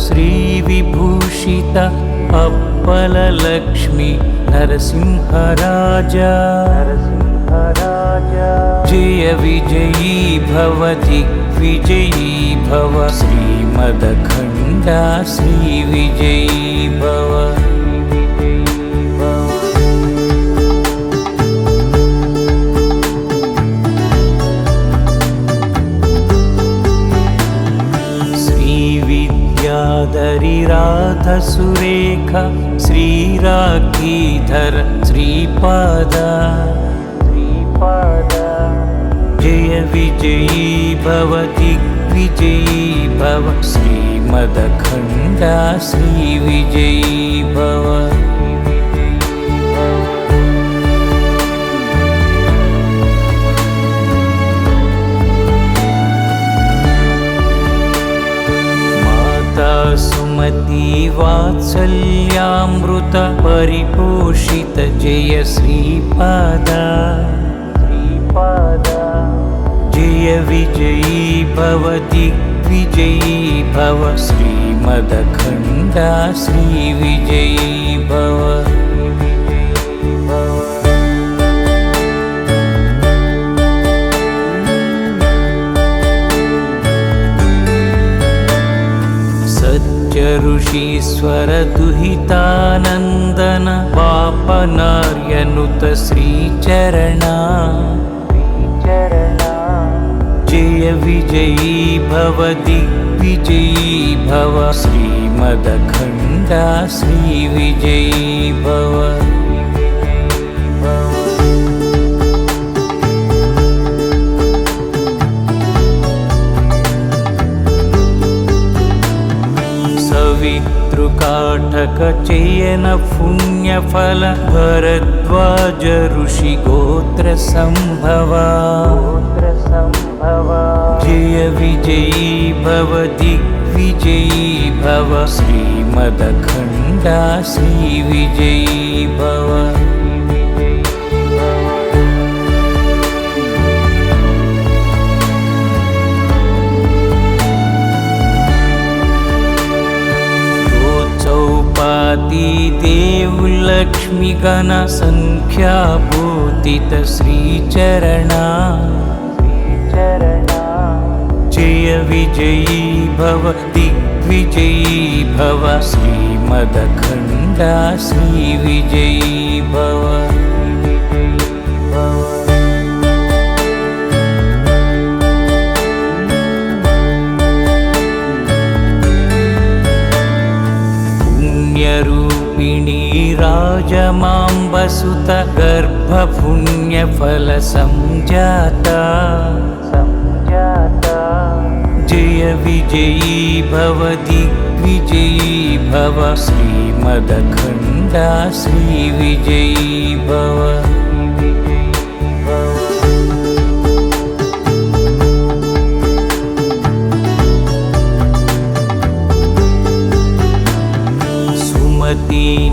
श्रीविभूषित अप्पललक्ष्मी नरसिंहराजा जय विजयी भव दिग्विजयी भव श्रीमदखण्डा श्रीविजयी भव। श्रीविद्याधरीराधसुरेखा श्रीराखीधर श्रीपादा जय विजयी भव दिग्विजयी भव श्रीमदखण्डा श्रीविजयी भव। सुमती वात्सल्यामृत परिपोषित जय श्रीपादा जय विजयी भव दिग्विजयी भव श्रीमदखण्डा श्रीविजयी भव। ऋषीश्वर दुहितानन्दन पापनार्यनुत श्रीचरणा जय विजयी भव दिग्विजयी भव श्रीमदखण्डा श्रीविजयी भव। काठक चयन पुण्यफल भरद्वाज ऋषि गोत्र संभवा जय विजयी भव दिग्विजयी भव श्रीमदखण्डा श्रीविजयी भव। देवलक्ष्मीगण संख्याभूतित श्रीचरणा जय विजयी भव दिग्विजयी भव श्रीमदखण्डा श्रीविजयी भव। राजमाम्बसुत गर्भपुण्यफल संजाता जय विजयी भव दिग्विजयी भव श्रीमदखण्डा श्रीविजयी भव।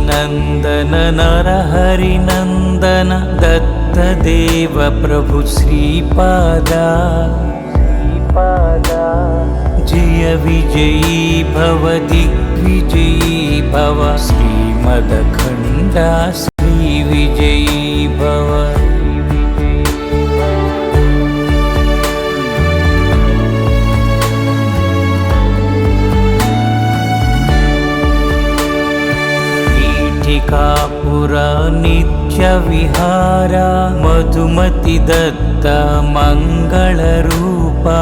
नंदन नरहरिनंदन दत्तदेव प्रभु श्रीपादा जय विजयी भव दिग्विजयी भव श्रीमदखण्डा श्रीविजयी भव। कापुरा नित्य विहारा मधुमति दत्ता मंगलरूपा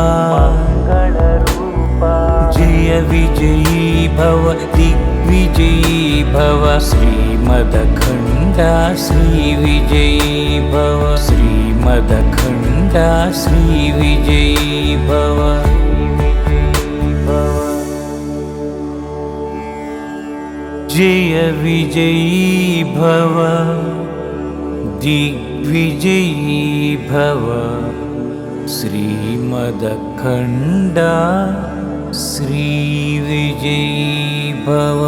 जय विजयी भव दिग्विजयी भव श्रीमदखण्डा श्रीविजयी भव श्रीमदखण्डा श्रीविजयी भव। जय विजयी भव दिग्विजयी भव श्रीमदखण्डा श्रीविजयी भव।